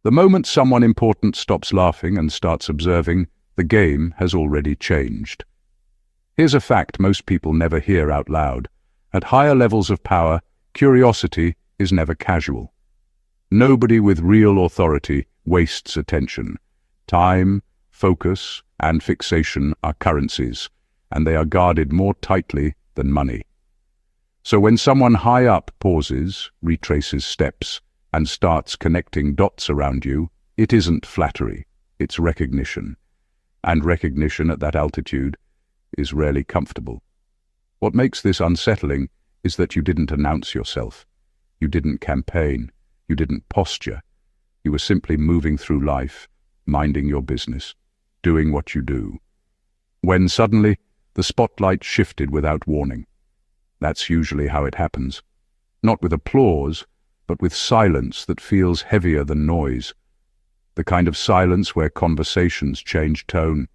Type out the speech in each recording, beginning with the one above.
The moment someone important stops laughing and starts observing, the game has already changed. Here's a fact most people never hear out loud. At higher levels of power, curiosity is never casual. Nobody with real authority wastes attention. Time, focus, and fixation are currencies, and they are guarded more tightly than money. So when someone high up pauses, retraces steps, and starts connecting dots around you, it isn't flattery, it's recognition. And recognition at that altitude is rarely comfortable. What makes this unsettling is that you didn't announce yourself. You didn't campaign. You didn't posture. You were simply moving through life, minding your business, doing what you do. When suddenly, the spotlight shifted without warning. That's usually how it happens. Not with applause, but with silence that feels heavier than noise. The kind of silence where conversations change tone,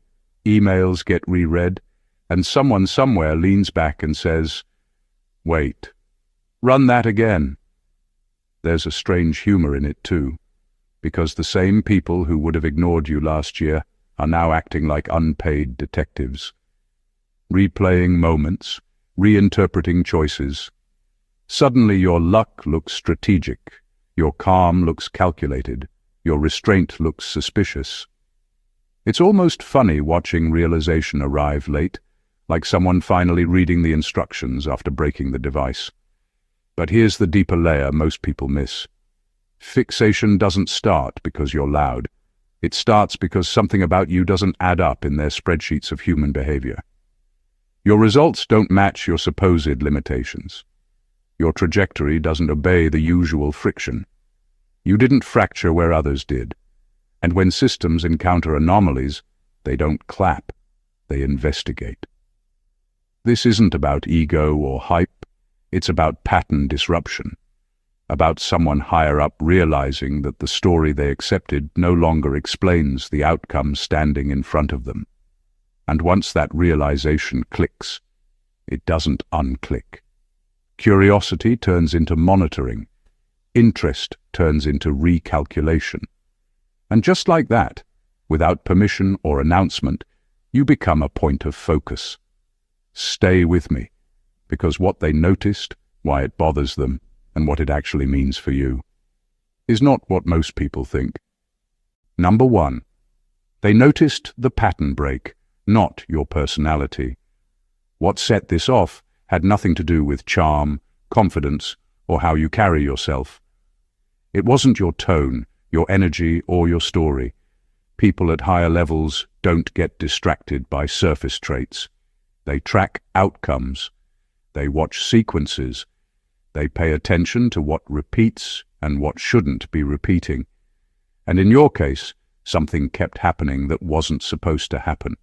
emails get reread, and someone somewhere leans back and says, "Wait, run that again." There's a strange humor in it too, because the same people who would have ignored you last year are now acting like unpaid detectives, replaying moments, reinterpreting choices. Suddenly your luck looks strategic, your calm looks calculated, your restraint looks suspicious. It's almost funny watching realization arrive late, like someone finally reading the instructions after breaking the device. But here's the deeper layer most people miss. Fixation doesn't start because you're loud. It starts because something about you doesn't add up in their spreadsheets of human behavior. Your results don't match your supposed limitations. Your trajectory doesn't obey the usual friction. You didn't fracture where others did. And when systems encounter anomalies, they don't clap, they investigate. This isn't about ego or hype, it's about pattern disruption, about someone higher up realizing that the story they accepted no longer explains the outcome standing in front of them. And once that realization clicks, it doesn't unclick. Curiosity turns into monitoring, interest turns into recalculation. And just like that, without permission or announcement, you become a point of focus. Stay with me, because what they noticed, why it bothers them, and what it actually means for you, is not what most people think. Number 1, they noticed the pattern break, not your personality. What set this off had nothing to do with charm, confidence, or how you carry yourself. It wasn't your tone, your energy, or your story. People at higher levels don't get distracted by surface traits. They track outcomes. They watch sequences. They pay attention to what repeats and what shouldn't be repeating. And in your case, something kept happening that wasn't supposed to happen.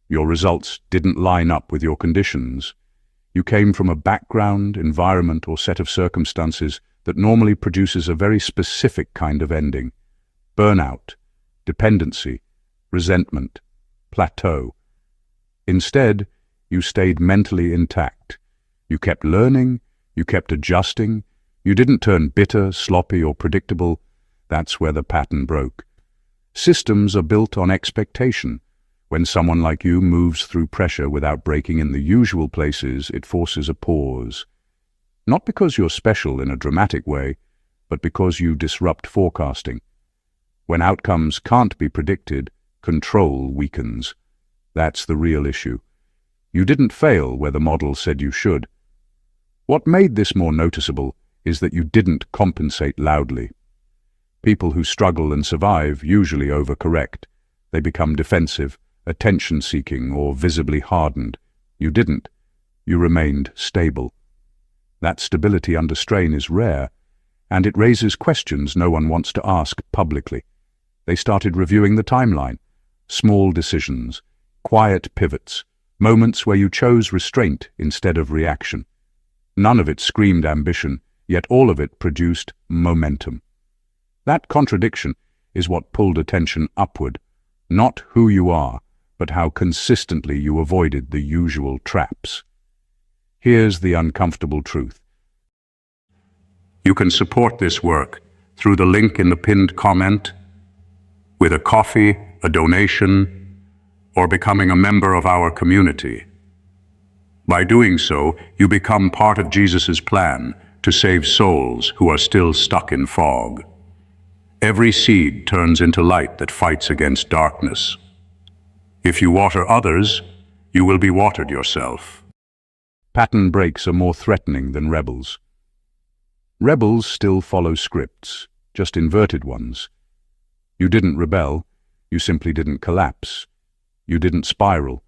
Your results didn't line up with your conditions. You came from a background, environment, or set of circumstances that normally produces a very specific kind of ending. Burnout, dependency, resentment, plateau. Instead, you stayed mentally intact. You kept learning, you kept adjusting, you didn't turn bitter, sloppy, or predictable. That's where the pattern broke. Systems are built on expectation. When someone like you moves through pressure without breaking in the usual places, it forces a pause. Not because you're special in a dramatic way, but because you disrupt forecasting. When outcomes can't be predicted, control weakens. That's the real issue. You didn't fail where the model said you should. What made this more noticeable is that you didn't compensate loudly. People who struggle and survive usually overcorrect. They become defensive, attention-seeking, or visibly hardened. You didn't. You remained stable. That stability under strain is rare, and it raises questions no one wants to ask publicly. They started reviewing the timeline. Small decisions, quiet pivots, moments where you chose restraint instead of reaction. None of it screamed ambition, yet all of it produced momentum. That contradiction is what pulled attention upward, not who you are, but how consistently you avoided the usual traps. Here's the uncomfortable truth. You can support this work through the link in the pinned comment, with a coffee, a donation, or becoming a member of our community. By doing so, you become part of Jesus' plan to save souls who are still stuck in fog. Every seed turns into light that fights against darkness. If you water others, you will be watered yourself. Pattern breaks are more threatening than rebels. Rebels still follow scripts, just inverted ones. You didn't rebel, you simply didn't collapse. You didn't spiral.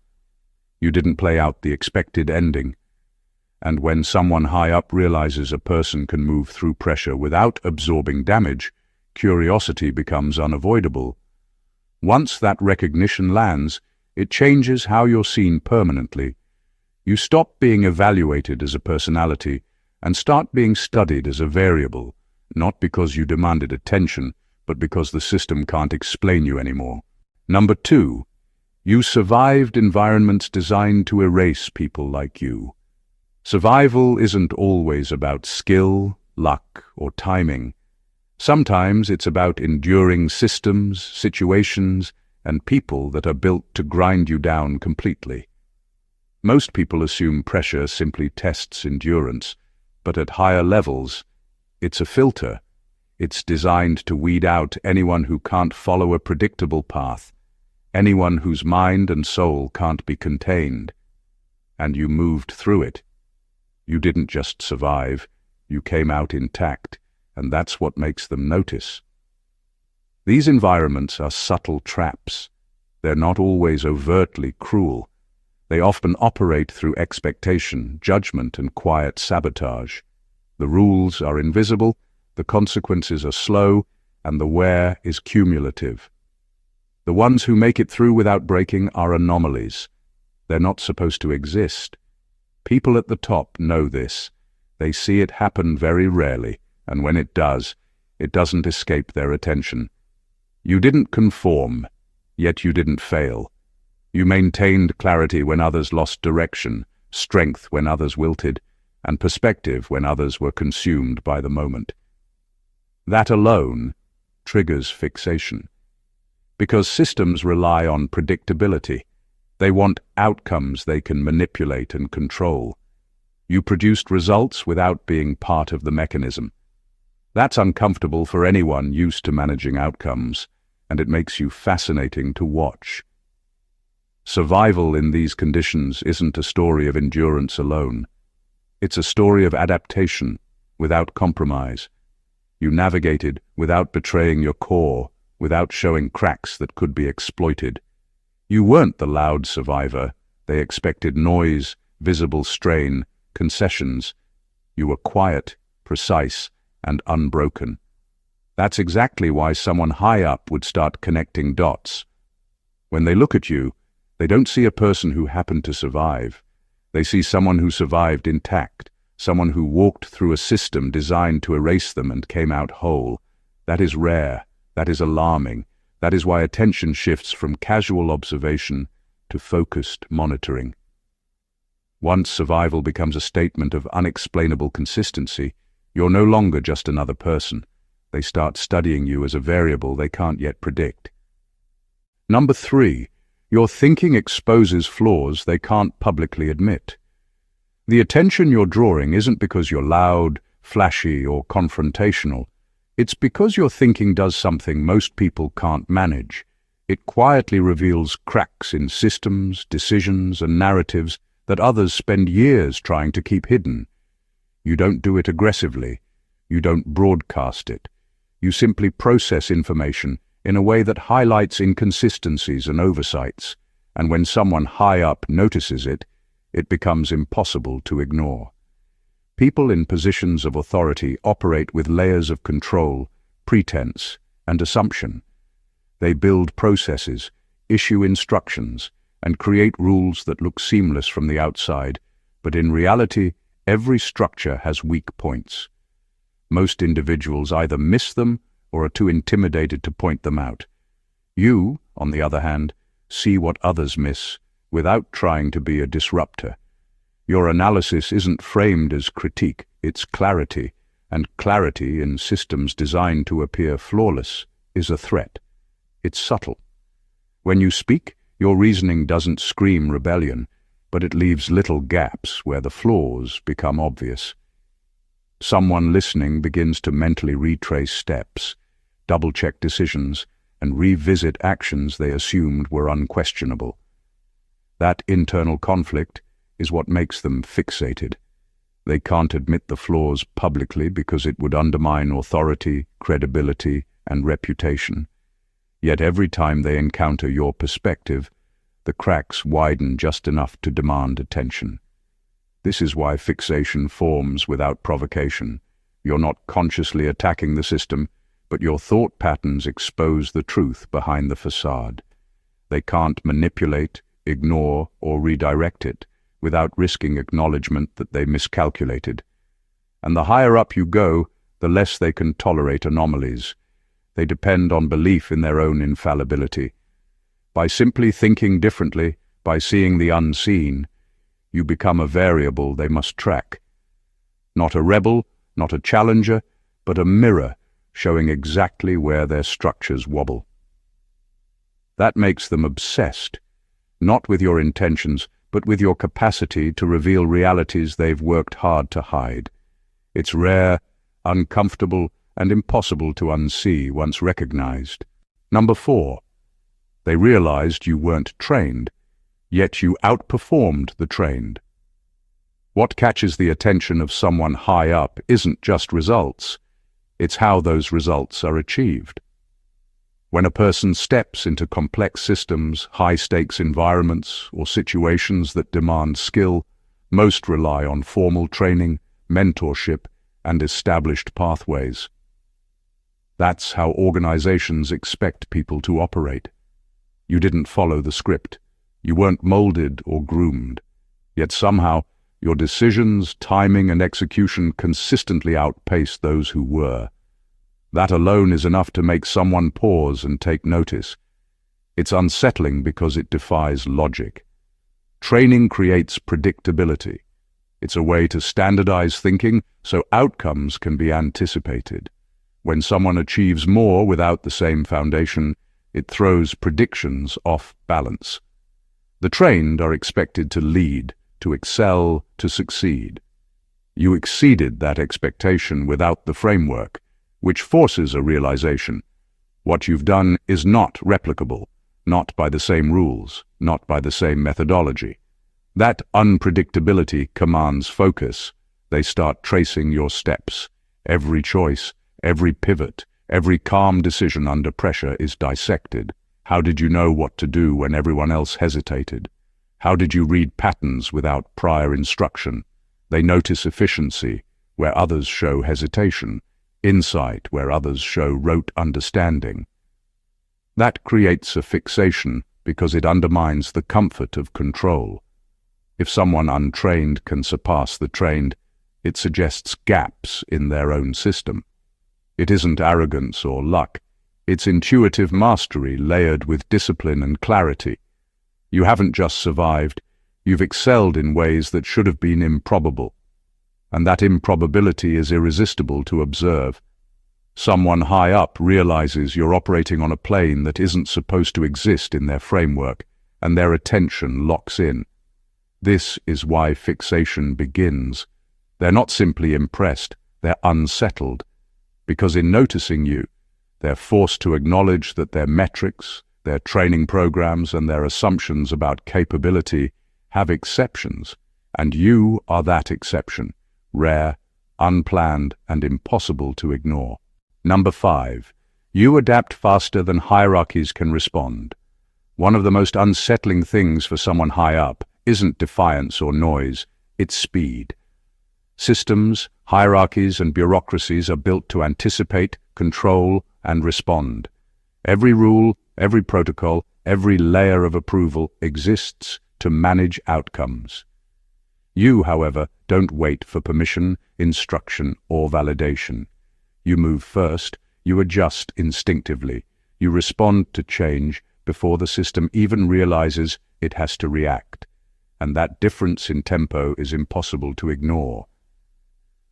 You didn't play out the expected ending. And when someone high up realizes a person can move through pressure without absorbing damage, curiosity becomes unavoidable. Once that recognition lands, it changes how you're seen permanently. You stop being evaluated as a personality and start being studied as a variable, not because you demanded attention, but because the system can't explain you anymore. Number 2, you survived environments designed to erase people like you. Survival isn't always about skill, luck, or timing. Sometimes it's about enduring systems, situations, and people that are built to grind you down completely. Most people assume pressure simply tests endurance, but at higher levels, it's a filter. It's designed to weed out anyone who can't follow a predictable path, anyone whose mind and soul can't be contained. And you moved through it. You didn't just survive, you came out intact, and that's what makes them notice. These environments are subtle traps. They're not always overtly cruel. They often operate through expectation, judgment, and quiet sabotage. The rules are invisible, the consequences are slow, and the wear is cumulative. The ones who make it through without breaking are anomalies. They're not supposed to exist. People at the top know this. They see it happen very rarely, and when it does, it doesn't escape their attention. You didn't conform, yet you didn't fail. You maintained clarity when others lost direction, strength when others wilted, and perspective when others were consumed by the moment. That alone triggers fixation. Because systems rely on predictability. They want outcomes they can manipulate and control. You produced results without being part of the mechanism. That's uncomfortable for anyone used to managing outcomes, and it makes you fascinating to watch. Survival in these conditions isn't a story of endurance alone. It's a story of adaptation without compromise. You navigated without betraying your core, without showing cracks that could be exploited. You weren't the loud survivor. They expected noise, visible strain, concessions. You were quiet, precise, and unbroken. That's exactly why someone high up would start connecting dots. When they look at you, they don't see a person who happened to survive. They see someone who survived intact, someone who walked through a system designed to erase them and came out whole. That is rare. That is alarming. That is why attention shifts from casual observation to focused monitoring. Once survival becomes a statement of unexplainable consistency, you're no longer just another person. They start studying you as a variable they can't yet predict. Number 3, your thinking exposes flaws they can't publicly admit. The attention you're drawing isn't because you're loud, flashy, or confrontational. It's because your thinking does something most people can't manage. It quietly reveals cracks in systems, decisions, and narratives that others spend years trying to keep hidden. You don't do it aggressively. You don't broadcast it. You simply process information in a way that highlights inconsistencies and oversights, and when someone high up notices it, it becomes impossible to ignore. People in positions of authority operate with layers of control, pretense, and assumption. They build processes, issue instructions, and create rules that look seamless from the outside, but in reality, every structure has weak points. Most individuals either miss them or are too intimidated to point them out. You, on the other hand, see what others miss without trying to be a disruptor. Your analysis isn't framed as critique, it's clarity, and clarity in systems designed to appear flawless is a threat. It's subtle. When you speak, your reasoning doesn't scream rebellion, but it leaves little gaps where the flaws become obvious. Someone listening begins to mentally retrace steps, double-check decisions, and revisit actions they assumed were unquestionable. That internal conflict is what makes them fixated. They can't admit the flaws publicly because it would undermine authority, credibility, and reputation. Yet every time they encounter your perspective, the cracks widen just enough to demand attention. This is why fixation forms without provocation. You're not consciously attacking the system, but your thought patterns expose the truth behind the facade. They can't manipulate, ignore, or redirect it without risking acknowledgement that they miscalculated. And the higher up you go, the less they can tolerate anomalies. They depend on belief in their own infallibility. By simply thinking differently, by seeing the unseen, you become a variable they must track. Not a rebel, not a challenger, but a mirror showing exactly where their structures wobble. That makes them obsessed, not with your intentions, but with your capacity to reveal realities they've worked hard to hide. It's rare, uncomfortable, and impossible to unsee once recognized. Number 4. They realized you weren't trained, yet you outperformed the trained. What catches the attention of someone high up isn't just results, it's how those results are achieved. When a person steps into complex systems, high-stakes environments, or situations that demand skill, most rely on formal training, mentorship, and established pathways. That's how organizations expect people to operate. You didn't follow the script. You weren't molded or groomed. Yet somehow, your decisions, timing, and execution consistently outpaced those who were. That alone is enough to make someone pause and take notice. It's unsettling because it defies logic. Training creates predictability. It's a way to standardize thinking so outcomes can be anticipated. When someone achieves more without the same foundation, it throws predictions off balance. The trained are expected to lead, to excel, to succeed. You exceeded that expectation without the framework, which forces a realization. What you've done is not replicable, not by the same rules, not by the same methodology. That unpredictability commands focus. They start tracing your steps. Every choice, every pivot, every calm decision under pressure is dissected. How did you know what to do when everyone else hesitated? How did you read patterns without prior instruction? They notice efficiency where others show hesitation, insight where others show rote understanding. That creates a fixation because it undermines the comfort of control. If someone untrained can surpass the trained, it suggests gaps in their own system. It isn't arrogance or luck. It's intuitive mastery layered with discipline and clarity. You haven't just survived, you've excelled in ways that should have been improbable. And that improbability is irresistible to observe. Someone high up realizes you're operating on a plane that isn't supposed to exist in their framework, and their attention locks in. This is why fixation begins. They're not simply impressed, they're unsettled. Because in noticing you, they're forced to acknowledge that their metrics, their training programs, and their assumptions about capability have exceptions, and you are that exception. Rare, unplanned, and impossible to ignore. Number 5. You adapt faster than hierarchies can respond. One of the most unsettling things for someone high up isn't defiance or noise, it's speed. Systems, hierarchies, and bureaucracies are built to anticipate, control, and respond. Every rule, every protocol, every layer of approval exists to manage outcomes. You, however, don't wait for permission, instruction, or validation. You move first, you adjust instinctively, you respond to change before the system even realizes it has to react. And that difference in tempo is impossible to ignore.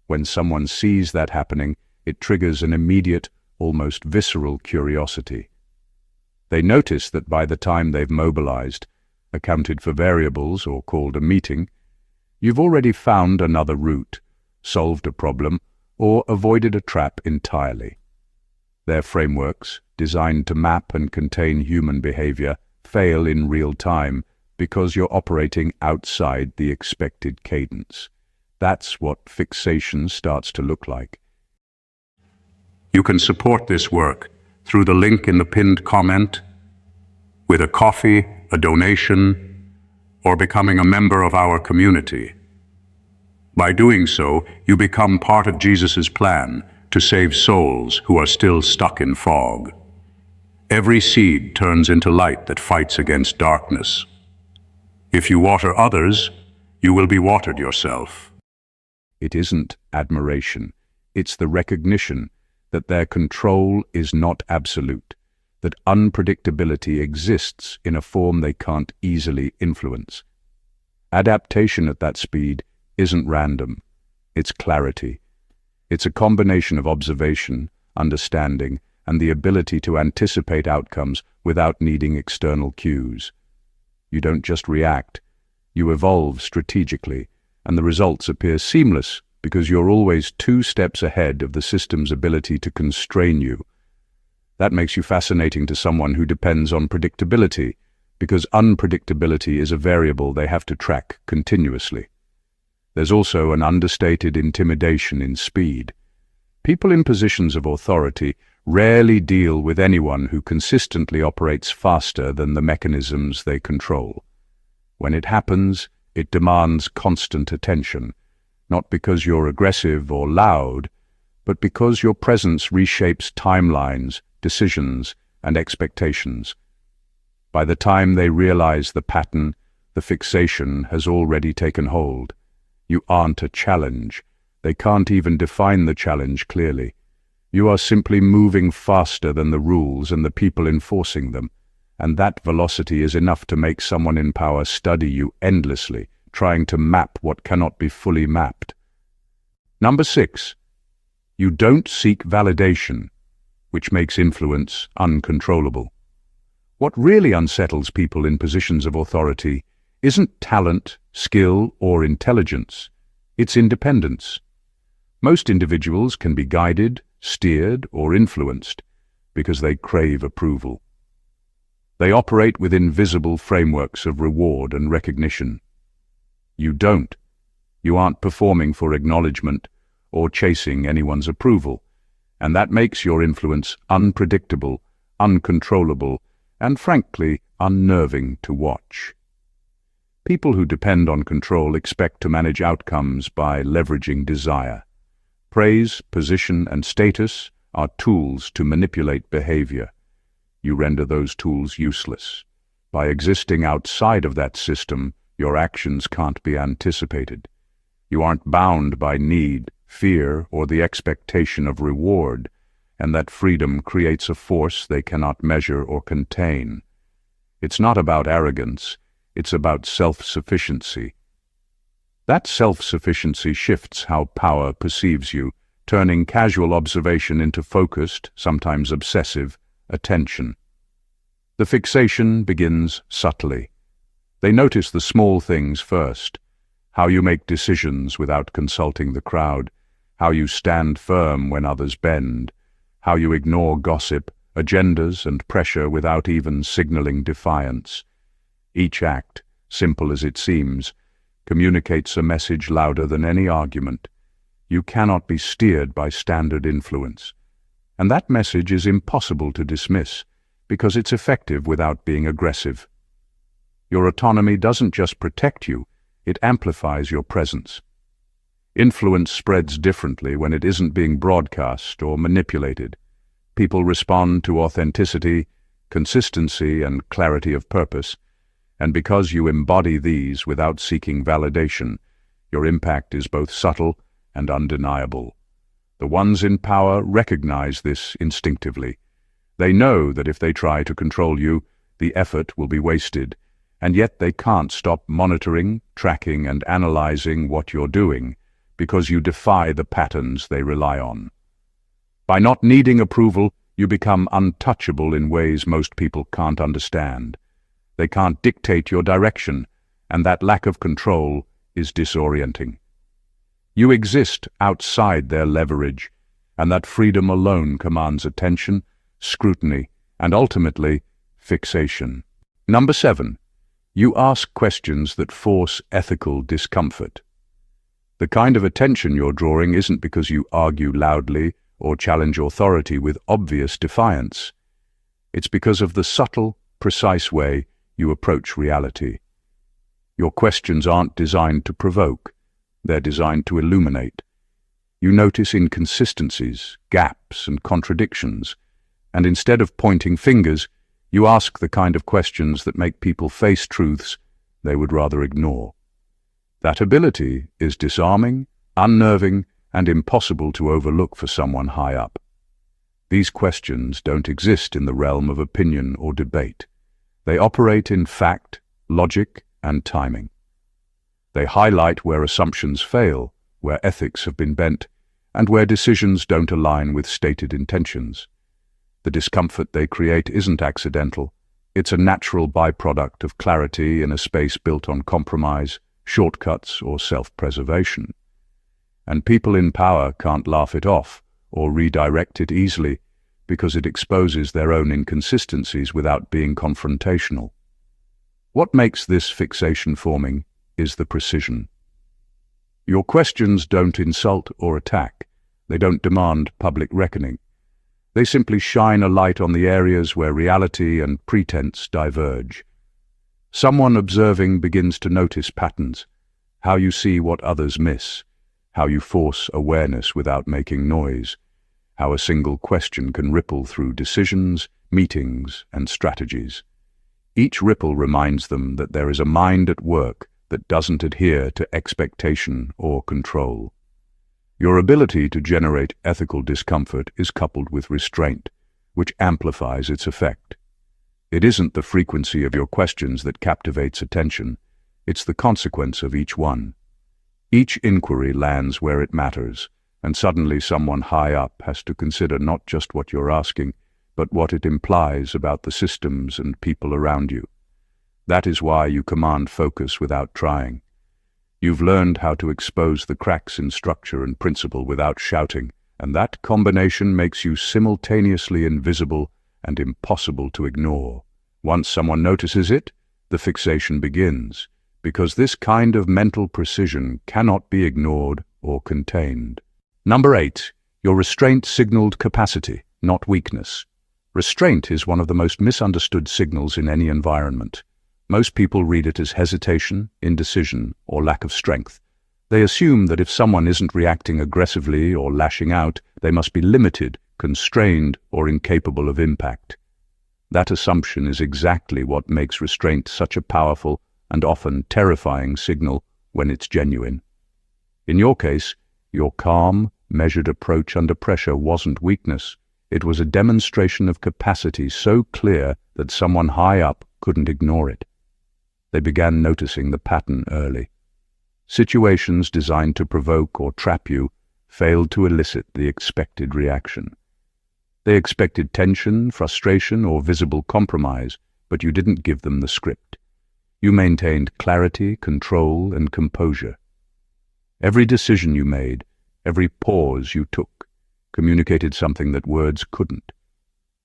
When someone sees that happening, it triggers an immediate, almost visceral curiosity. They notice that by the time they've mobilized, accounted for variables, or called a meeting, you've already found another route, solved a problem, or avoided a trap entirely. Their frameworks, designed to map and contain human behavior, fail in real time because you're operating outside the expected cadence. That's what fixation starts to look like. You can support this work through the link in the pinned comment, with a coffee, a donation, or becoming a member of our community. By doing so, you become part of Jesus' plan to save souls who are still stuck in fog. Every seed turns into light that fights against darkness. If you water others, you will be watered yourself. It isn't admiration. It's the recognition that their control is not absolute, that unpredictability exists in a form they can't easily influence. Adaptation at that speed isn't random. It's clarity. It's a combination of observation, understanding, and the ability to anticipate outcomes without needing external cues. You don't just react. You evolve strategically, and the results appear seamless because you're always 2 steps ahead of the system's ability to constrain you. That makes you fascinating to someone who depends on predictability, because unpredictability is a variable they have to track continuously. There's also an understated intimidation in speed. People in positions of authority rarely deal with anyone who consistently operates faster than the mechanisms they control. When it happens, it demands constant attention, not because you're aggressive or loud, but because your presence reshapes timelines, decisions, and expectations. By the time they realize the pattern, the fixation has already taken hold. You aren't a challenge. They can't even define the challenge clearly. You are simply moving faster than the rules and the people enforcing them, and that velocity is enough to make someone in power study you endlessly, trying to map what cannot be fully mapped. Number 6. You don't seek validation, which makes influence uncontrollable. What really unsettles people in positions of authority isn't talent, skill, or intelligence. It's independence. Most individuals can be guided, steered, or influenced because they crave approval. They operate within visible frameworks of reward and recognition. You don't. You aren't performing for acknowledgement or chasing anyone's approval, and that makes your influence unpredictable, uncontrollable, and frankly, unnerving to watch. People who depend on control expect to manage outcomes by leveraging desire. Praise, position, and status are tools to manipulate behavior. You render those tools useless. By existing outside of that system, your actions can't be anticipated. You aren't bound by need, fear, or the expectation of reward, and that freedom creates a force they cannot measure or contain. It's not about arrogance, it's about self-sufficiency. That self-sufficiency shifts how power perceives you, turning casual observation into focused, sometimes obsessive, attention. The fixation begins subtly. They notice the small things first: how you make decisions without consulting the crowd, how you stand firm when others bend, how you ignore gossip, agendas, and pressure without even signaling defiance. Each act, simple as it seems, communicates a message louder than any argument. You cannot be steered by standard influence. And that message is impossible to dismiss, because it's effective without being aggressive. Your autonomy doesn't just protect you, it amplifies your presence. Influence spreads differently when it isn't being broadcast or manipulated. People respond to authenticity, consistency, and clarity of purpose, and because you embody these without seeking validation, your impact is both subtle and undeniable. The ones in power recognize this instinctively. They know that if they try to control you, the effort will be wasted, and yet they can't stop monitoring, tracking, and analyzing what you're doing, because you defy the patterns they rely on. By not needing approval, you become untouchable in ways most people can't understand. They can't dictate your direction, and that lack of control is disorienting. You exist outside their leverage, and that freedom alone commands attention, scrutiny, and ultimately, fixation. Number 7. You ask questions that force ethical discomfort. The kind of attention you're drawing isn't because you argue loudly or challenge authority with obvious defiance. It's because of the subtle, precise way you approach reality. Your questions aren't designed to provoke. They're designed to illuminate. You notice inconsistencies, gaps, and contradictions, and instead of pointing fingers, you ask the kind of questions that make people face truths they would rather ignore. That ability is disarming, unnerving, and impossible to overlook for someone high up. These questions don't exist in the realm of opinion or debate. They operate in fact, logic, and timing. They highlight where assumptions fail, where ethics have been bent, and where decisions don't align with stated intentions. The discomfort they create isn't accidental. It's a natural byproduct of clarity in a space built on compromise, shortcuts, or self-preservation. And people in power can't laugh it off or redirect it easily because it exposes their own inconsistencies without being confrontational. What makes this fixation forming is the precision. Your questions don't insult or attack. They don't demand public reckoning. They simply shine a light on the areas where reality and pretense diverge. Someone observing begins to notice patterns, how you see what others miss, how you force awareness without making noise, how a single question can ripple through decisions, meetings, and strategies. Each ripple reminds them that there is a mind at work that doesn't adhere to expectation or control. Your ability to generate ethical discomfort is coupled with restraint, which amplifies its effect. It isn't the frequency of your questions that captivates attention, it's the consequence of each one. Each inquiry lands where it matters, and suddenly someone high up has to consider not just what you're asking, but what it implies about the systems and people around you. That is why you command focus without trying. You've learned how to expose the cracks in structure and principle without shouting, and that combination makes you simultaneously invisible and impossible to ignore. Once someone notices it, the fixation begins, because this kind of mental precision cannot be ignored or contained. Number 8. Your restraint signaled capacity, not weakness. Restraint is one of the most misunderstood signals in any environment. Most people read it as hesitation, indecision, or lack of strength. They assume that if someone isn't reacting aggressively or lashing out, they must be limited, constrained, or incapable of impact. That assumption is exactly what makes restraint such a powerful and often terrifying signal when it's genuine. In your case, your calm, measured approach under pressure wasn't weakness. It was a demonstration of capacity so clear that someone high up couldn't ignore it. They began noticing the pattern early. Situations designed to provoke or trap you failed to elicit the expected reaction. They expected tension, frustration, or visible compromise, but you didn't give them the script. You maintained clarity, control, and composure. Every decision you made, every pause you took, communicated something that words couldn't.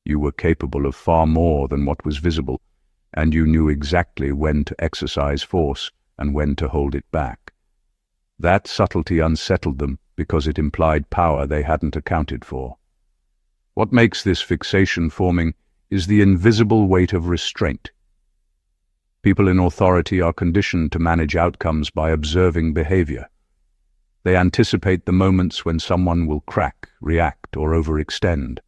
You were capable of far more than what was visible, and you knew exactly when to exercise force and when to hold it back. That subtlety unsettled them because it implied power they hadn't accounted for. What makes this fixation forming is the invisible weight of restraint. People in authority are conditioned to manage outcomes by observing behavior. They anticipate the moments when someone will crack, react, or overextend.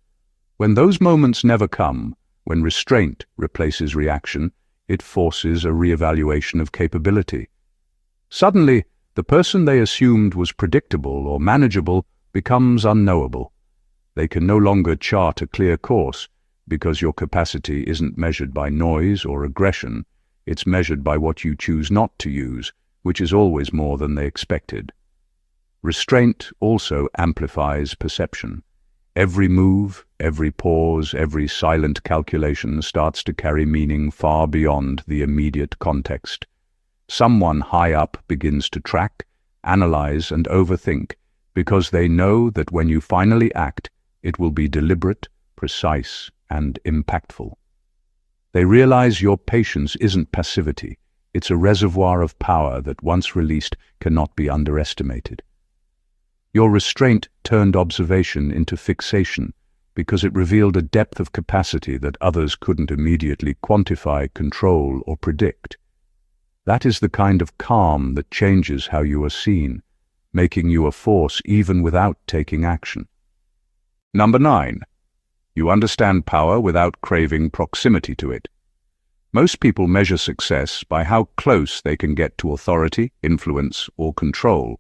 When those moments never come, when restraint replaces reaction, it forces a reevaluation of capability. Suddenly, the person they assumed was predictable or manageable becomes unknowable. They can no longer chart a clear course because your capacity isn't measured by noise or aggression, it's measured by what you choose not to use, which is always more than they expected. Restraint also amplifies perception. Every move, every pause, every silent calculation starts to carry meaning far beyond the immediate context. Someone high up begins to track, analyze, and overthink because they know that when you finally act, it will be deliberate, precise, and impactful. They realize your patience isn't passivity. It's a reservoir of power that, once released, cannot be underestimated. Your restraint turned observation into fixation because it revealed a depth of capacity that others couldn't immediately quantify, control, or predict. That is the kind of calm that changes how you are seen, making you a force even without taking action. Number 9. You understand power without craving proximity to it. Most people measure success by how close they can get to authority, influence, or control.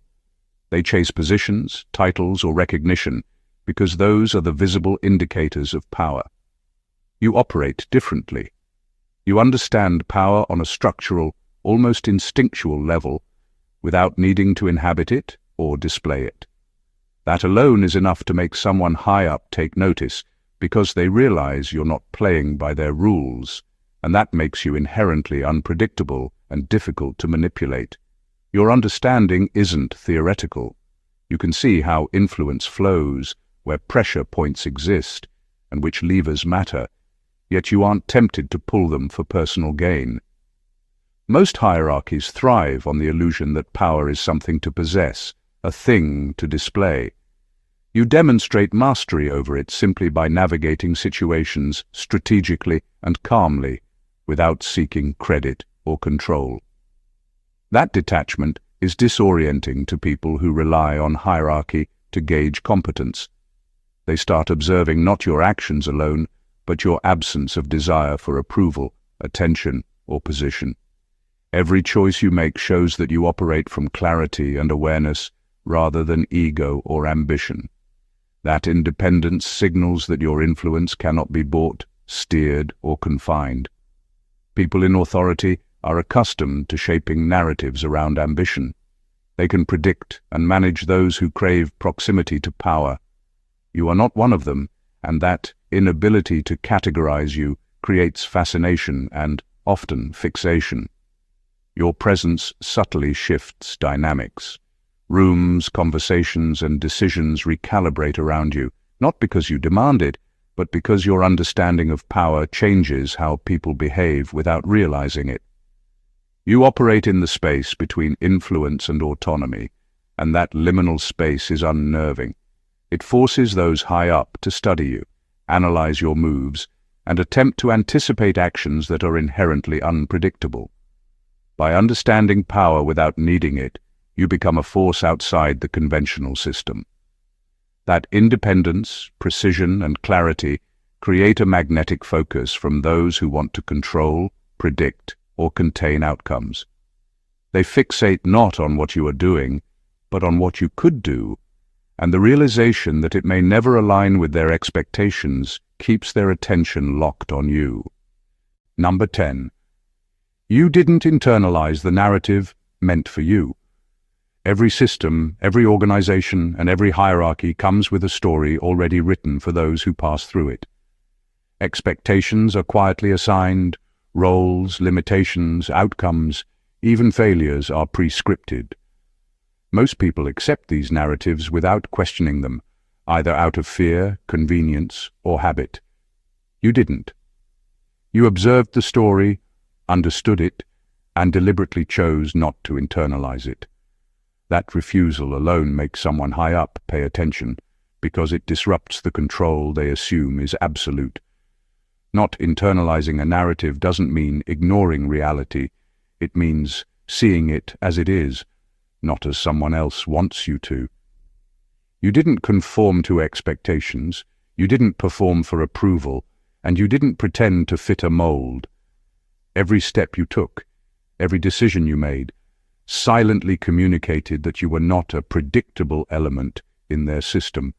They chase positions, titles, or recognition because those are the visible indicators of power. You operate differently. You understand power on a structural, almost instinctual level without needing to inhabit it or display it. That alone is enough to make someone high up take notice because they realize you're not playing by their rules, and that makes you inherently unpredictable and difficult to manipulate. Your understanding isn't theoretical. You can see how influence flows, where pressure points exist, and which levers matter, yet you aren't tempted to pull them for personal gain. Most hierarchies thrive on the illusion that power is something to possess, a thing to display. You demonstrate mastery over it simply by navigating situations strategically and calmly, without seeking credit or control. That detachment is disorienting to people who rely on hierarchy to gauge competence. They start observing not your actions alone, but your absence of desire for approval, attention, or position. Every choice you make shows that you operate from clarity and awareness rather than ego or ambition. That independence signals that your influence cannot be bought, steered, or confined. People in authority are accustomed to shaping narratives around ambition. They can predict and manage those who crave proximity to power. You are not one of them, and that inability to categorize you creates fascination and, often, fixation. Your presence subtly shifts dynamics. Rooms, conversations, and decisions recalibrate around you, not because you demand it, but because your understanding of power changes how people behave without realizing it. You operate in the space between influence and autonomy, and that liminal space is unnerving. It forces those high up to study you, analyze your moves, and attempt to anticipate actions that are inherently unpredictable. By understanding power without needing it, you become a force outside the conventional system. That independence, precision, and clarity create a magnetic focus from those who want to control, predict, or contain outcomes. They fixate not on what you are doing, but on what you could do, and the realization that it may never align with their expectations keeps their attention locked on you. Number 10. You didn't internalize the narrative meant for you. Every system, every organization, and every hierarchy comes with a story already written for those who pass through it. Expectations are quietly assigned, roles, limitations, outcomes, even failures are pre-scripted. Most people accept these narratives without questioning them, either out of fear, convenience, or habit. You didn't. You observed the story, understood it, and deliberately chose not to internalize it. That refusal alone makes someone high up pay attention, because it disrupts the control they assume is absolute. Not internalizing a narrative doesn't mean ignoring reality. It means seeing it as it is, not as someone else wants you to. You didn't conform to expectations, you didn't perform for approval, and you didn't pretend to fit a mold. Every step you took, every decision you made, silently communicated that you were not a predictable element in their system.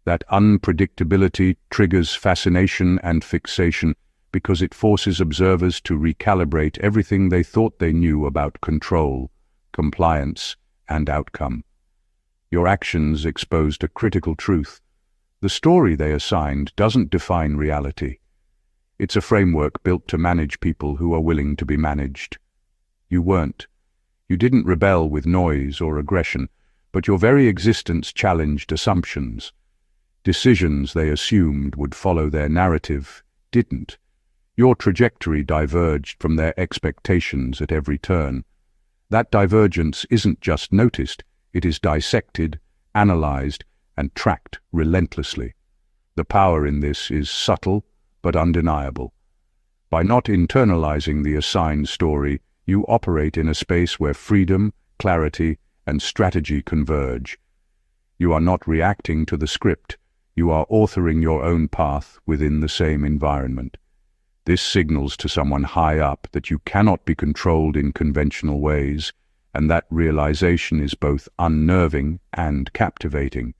That unpredictability triggers fascination and fixation because it forces observers to recalibrate everything they thought they knew about control, compliance, and outcome. Your actions exposed a critical truth. The story they assigned doesn't define reality. It's a framework built to manage people who are willing to be managed. You weren't. You didn't rebel with noise or aggression, but your very existence challenged assumptions. Decisions they assumed would follow their narrative didn't. Your trajectory diverged from their expectations at every turn. That divergence isn't just noticed, it is dissected, analyzed, and tracked relentlessly. The power in this is subtle but undeniable. By not internalizing the assigned story, you operate in a space where freedom, clarity, and strategy converge. You are not reacting to the script, you are authoring your own path within the same environment. This signals to someone high up that you cannot be controlled in conventional ways, and that realization is both unnerving and captivating.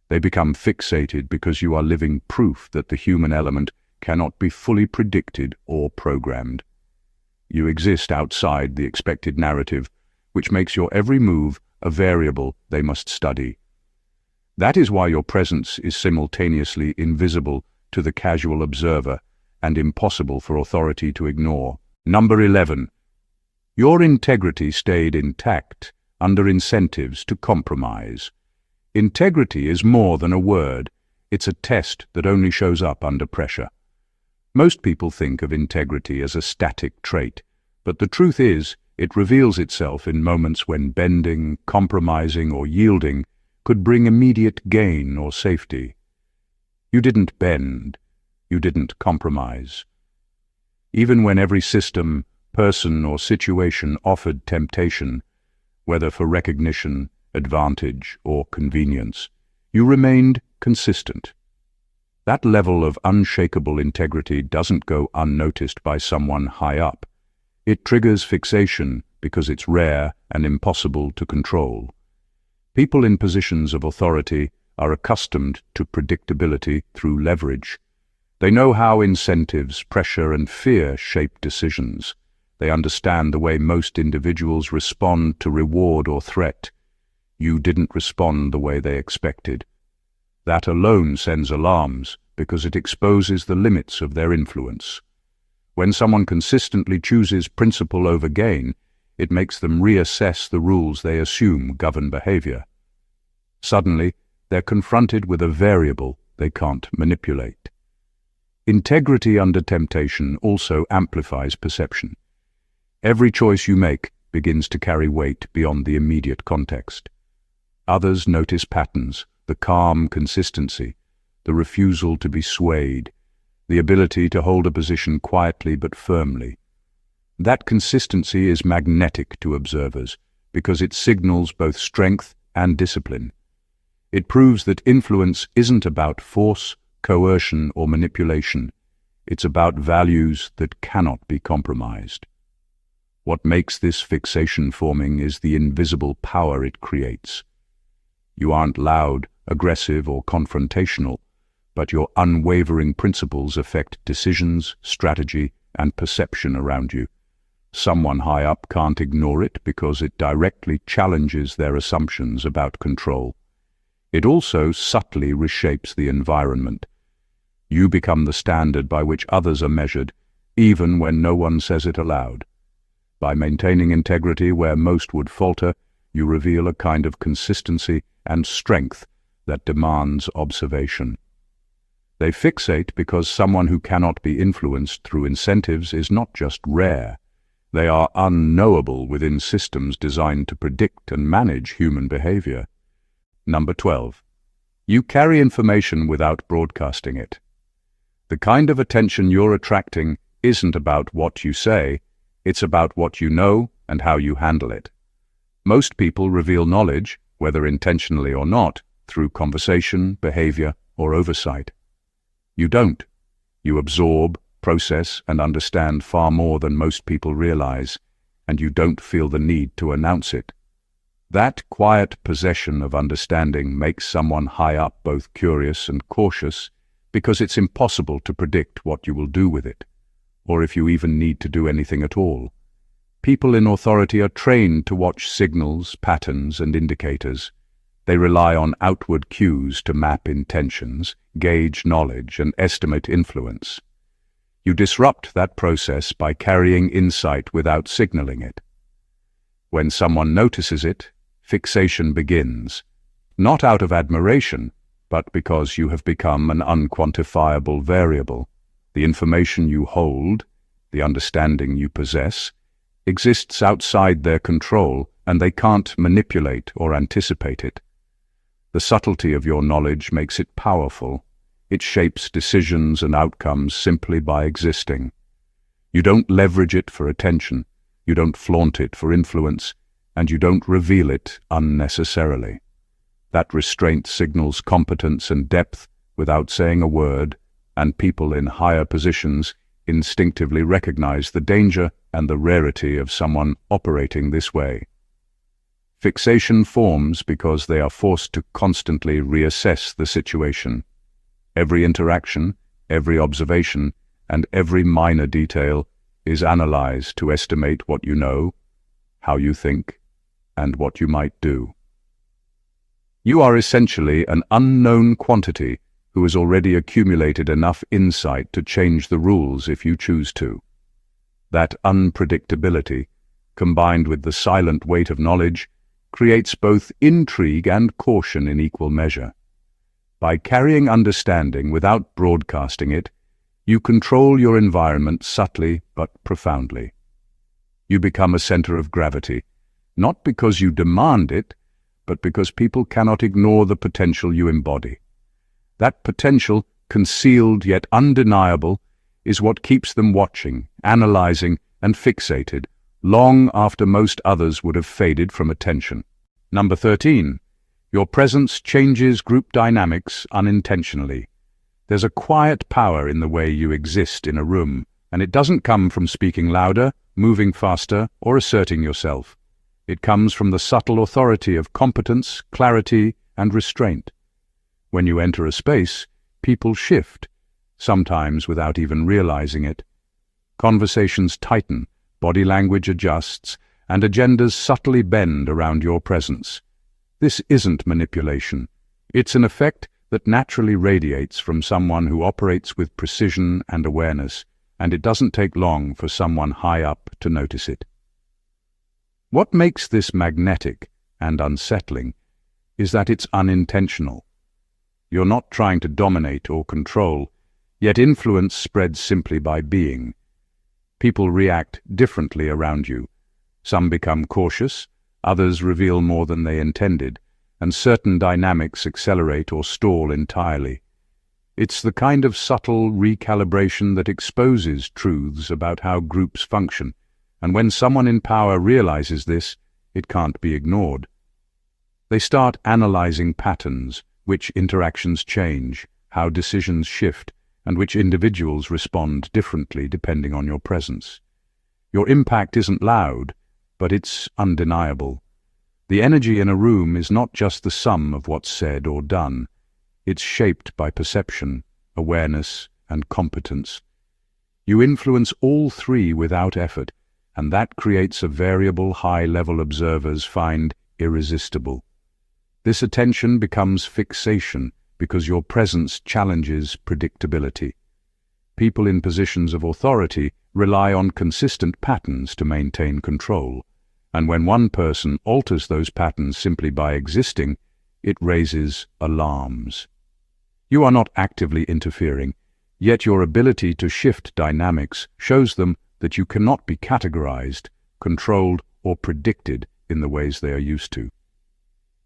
They become fixated because you are living proof that the human element cannot be fully predicted or programmed. You exist outside the expected narrative, which makes your every move a variable they must study. That is why your presence is simultaneously invisible to the casual observer and impossible for authority to ignore. Number 11. Your integrity stayed intact under incentives to compromise. Integrity is more than a word. It's a test that only shows up under pressure. Most people think of integrity as a static trait, but the truth is, it reveals itself in moments when bending, compromising, or yielding could bring immediate gain or safety. You didn't bend. You didn't compromise. Even when every system, person, or situation offered temptation, whether for recognition, advantage, or convenience, you remained consistent. That level of unshakable integrity doesn't go unnoticed by someone high up. It triggers fixation because it's rare and impossible to control. People in positions of authority are accustomed to predictability through leverage. They know how incentives, pressure, and fear shape decisions. They understand the way most individuals respond to reward or threat. You didn't respond the way they expected. That alone sends alarms because it exposes the limits of their influence. When someone consistently chooses principle over gain, it makes them reassess the rules they assume govern behavior. Suddenly, they're confronted with a variable they can't manipulate. Integrity under temptation also amplifies perception. Every choice you make begins to carry weight beyond the immediate context. Others notice patterns, the calm consistency, the refusal to be swayed, the ability to hold a position quietly but firmly. That consistency is magnetic to observers because it signals both strength and discipline. It proves that influence isn't about force, coercion, or manipulation. It's about values that cannot be compromised. What makes this fixation forming is the invisible power it creates. You aren't loud, aggressive, or confrontational, but your unwavering principles affect decisions, strategy, and perception around you. Someone high up can't ignore it because it directly challenges their assumptions about control. It also subtly reshapes the environment. You become the standard by which others are measured, even when no one says it aloud. By maintaining integrity where most would falter, you reveal a kind of consistency and strength that demands observation. They fixate because someone who cannot be influenced through incentives is not just rare. They are unknowable within systems designed to predict and manage human behavior. Number 12. You carry information without broadcasting it. The kind of attention you're attracting isn't about what you say, it's about what you know and how you handle it. Most people reveal knowledge, whether intentionally or not, through conversation, behavior, or oversight. You don't. You absorb, process, and understand far more than most people realize, and you don't feel the need to announce it. That quiet possession of understanding makes someone high up both curious and cautious because it's impossible to predict what you will do with it, or if you even need to do anything at all. People in authority are trained to watch signals, patterns, and indicators. They rely on outward cues to map intentions, gauge knowledge, and estimate influence. You disrupt that process by carrying insight without signaling it. When someone notices it, fixation begins, not out of admiration, but because you have become an unquantifiable variable. The information you hold, the understanding you possess, exists outside their control, and they can't manipulate or anticipate it. The subtlety of your knowledge makes it powerful. It shapes decisions and outcomes simply by existing. You don't leverage it for attention, you don't flaunt it for influence, and you don't reveal it unnecessarily. That restraint signals competence and depth without saying a word, and people in higher positions instinctively recognize the danger and the rarity of someone operating this way. Fixation forms because they are forced to constantly reassess the situation. Every interaction, every observation, and every minor detail is analyzed to estimate what you know, how you think, and what you might do. You are essentially an unknown quantity who has already accumulated enough insight to change the rules if you choose to. That unpredictability, combined with the silent weight of knowledge, creates both intrigue and caution in equal measure. By carrying understanding without broadcasting it, you control your environment subtly but profoundly. You become a center of gravity, not because you demand it, but because people cannot ignore the potential you embody. That potential, concealed yet undeniable, is what keeps them watching, analyzing, and fixated, long after most others would have faded from attention. Number 13. Your presence changes group dynamics unintentionally. There's a quiet power in the way you exist in a room, and it doesn't come from speaking louder, moving faster, or asserting yourself. It comes from the subtle authority of competence, clarity, and restraint. When you enter a space, people shift, sometimes without even realizing it. Conversations tighten, body language adjusts, and agendas subtly bend around your presence. This isn't manipulation. It's an effect that naturally radiates from someone who operates with precision and awareness, and it doesn't take long for someone high up to notice it. What makes this magnetic and unsettling is that it's unintentional. You're not trying to dominate or control, yet influence spreads simply by being. People react differently around you. Some become cautious, others reveal more than they intended, and certain dynamics accelerate or stall entirely. It's the kind of subtle recalibration that exposes truths about how groups function, and when someone in power realizes this, it can't be ignored. They start analyzing patterns, which interactions change, how decisions shift, and which individuals respond differently depending on your presence. Your impact isn't loud, but it's undeniable. The energy in a room is not just the sum of what's said or done. It's shaped by perception, awareness, and competence. You influence all three without effort, and that creates a variable high-level observers find irresistible. This attention becomes fixation because your presence challenges predictability. People in positions of authority rely on consistent patterns to maintain control, and when one person alters those patterns simply by existing, it raises alarms. You are not actively interfering, yet your ability to shift dynamics shows them that you cannot be categorized, controlled, or predicted in the ways they are used to.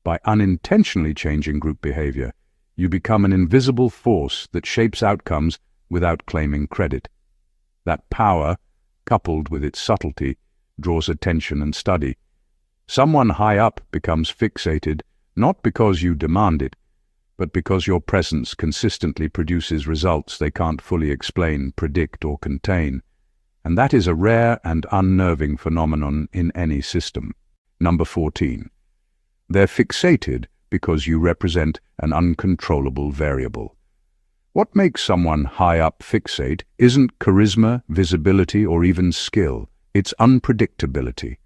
By unintentionally changing group behavior, you become an invisible force that shapes outcomes without claiming credit. That power, coupled with its subtlety, draws attention and study. Someone high up becomes fixated, not because you demand it, but because your presence consistently produces results they can't fully explain, predict, or contain. And that is a rare and unnerving phenomenon in any system. Number 14. They're fixated because you represent an uncontrollable variable. What makes someone high up fixate isn't charisma, visibility, or even skill. It's unpredictability.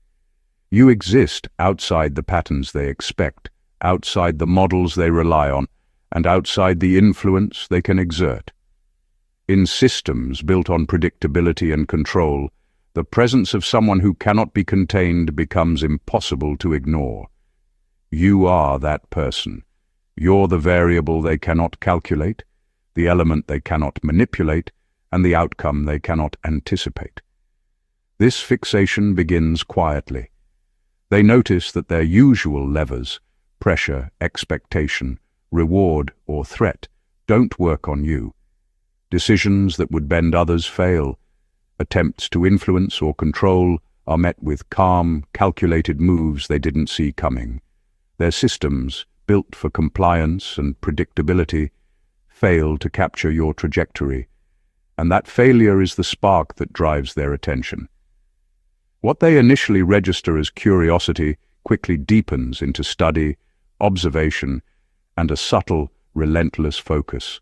You exist outside the patterns they expect, outside the models they rely on, and outside the influence they can exert. In systems built on predictability and control, the presence of someone who cannot be contained becomes impossible to ignore. You are that person. You're the variable they cannot calculate, the element they cannot manipulate, and the outcome they cannot anticipate. This fixation begins quietly. They notice that their usual levers, pressure, expectation, reward, or threat, don't work on you. Decisions that would bend others fail. Attempts to influence or control are met with calm, calculated moves they didn't see coming. Their systems, built for compliance and predictability, fail to capture your trajectory, and that failure is the spark that drives their attention. What they initially register as curiosity quickly deepens into study, observation, and a subtle, relentless focus.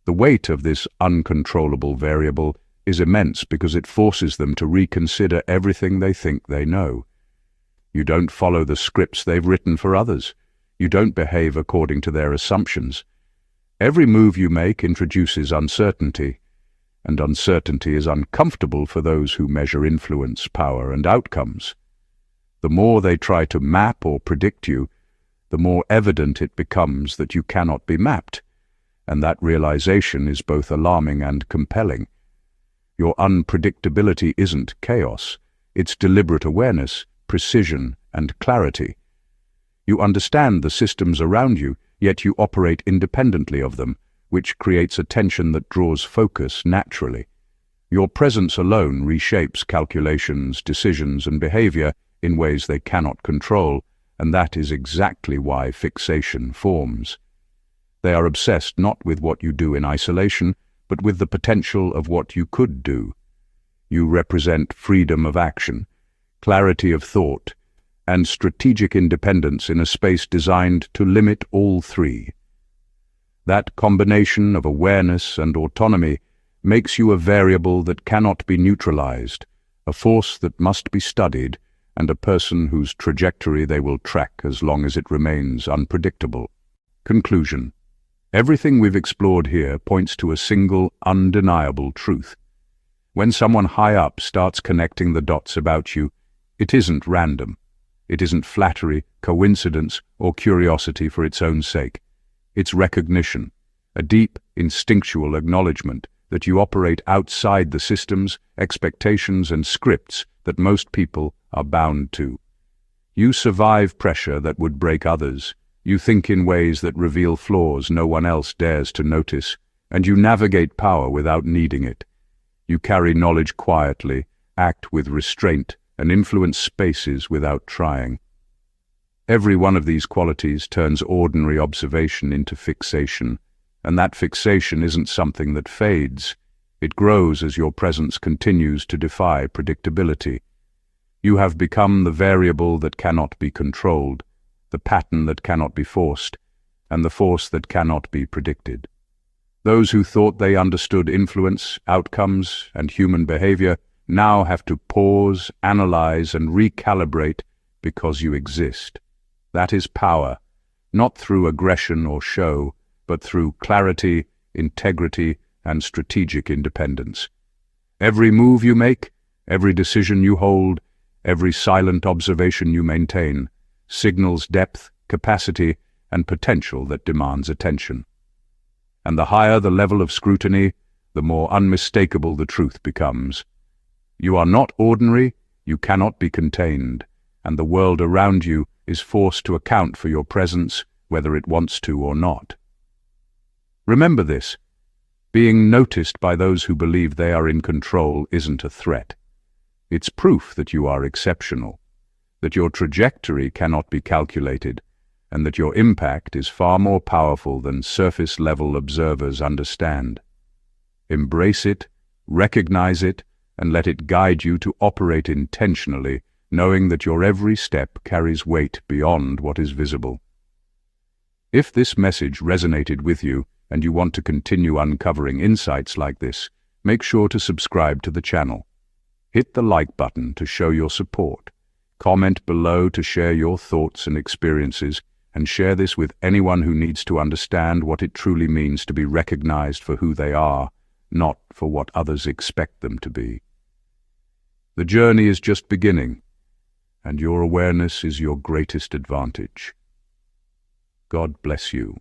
The weight of this uncontrollable variable is immense because it forces them to reconsider everything they think they know. You don't follow the scripts they've written for others. You don't behave according to their assumptions. Every move you make introduces uncertainty, and uncertainty is uncomfortable for those who measure influence, power, and outcomes. The more they try to map or predict you, the more evident it becomes that you cannot be mapped, and that realization is both alarming and compelling. Your unpredictability isn't chaos, it's deliberate awareness, precision, and clarity. You understand the systems around you, yet you operate independently of them, which creates a tension that draws focus naturally. Your presence alone reshapes calculations, decisions, and behavior in ways they cannot control, and that is exactly why fixation forms. They are obsessed not with what you do in isolation, but with the potential of what you could do. You represent freedom of action, clarity of thought, and strategic independence in a space designed to limit all three. That combination of awareness and autonomy makes you a variable that cannot be neutralized, a force that must be studied, and a person whose trajectory they will track as long as it remains unpredictable. Conclusion. Everything we've explored here points to a single, undeniable truth. When someone high up starts connecting the dots about you, it isn't random. It isn't flattery, coincidence, or curiosity for its own sake. It's recognition, a deep, instinctual acknowledgement that you operate outside the systems, expectations, and scripts that most people are bound to. You survive pressure that would break others. You think in ways that reveal flaws no one else dares to notice, and you navigate power without needing it. You carry knowledge quietly, act with restraint, and influence spaces without trying. Every one of these qualities turns ordinary observation into fixation, and that fixation isn't something that fades. It grows as your presence continues to defy predictability. You have become the variable that cannot be controlled, the pattern that cannot be forced, and the force that cannot be predicted. Those who thought they understood influence, outcomes, and human behavior now have to pause, analyze, and recalibrate because you exist. That is power, not through aggression or show, but through clarity, integrity, and strategic independence. Every move you make, every decision you hold, every silent observation you maintain, signals depth, capacity, and potential that demands attention. And the higher the level of scrutiny, the more unmistakable the truth becomes. You are not ordinary, you cannot be contained, and the world around you is forced to account for your presence, whether it wants to or not. Remember this: being noticed by those who believe they are in control isn't a threat. It's proof that you are exceptional, that your trajectory cannot be calculated, and that your impact is far more powerful than surface-level observers understand. Embrace it, recognize it, and let it guide you to operate intentionally, knowing that your every step carries weight beyond what is visible. If this message resonated with you and you want to continue uncovering insights like this, make sure to subscribe to the channel. Hit the like button to show your support. Comment below to share your thoughts and experiences, and share this with anyone who needs to understand what it truly means to be recognized for who they are, not for what others expect them to be. The journey is just beginning, and your awareness is your greatest advantage. God bless you.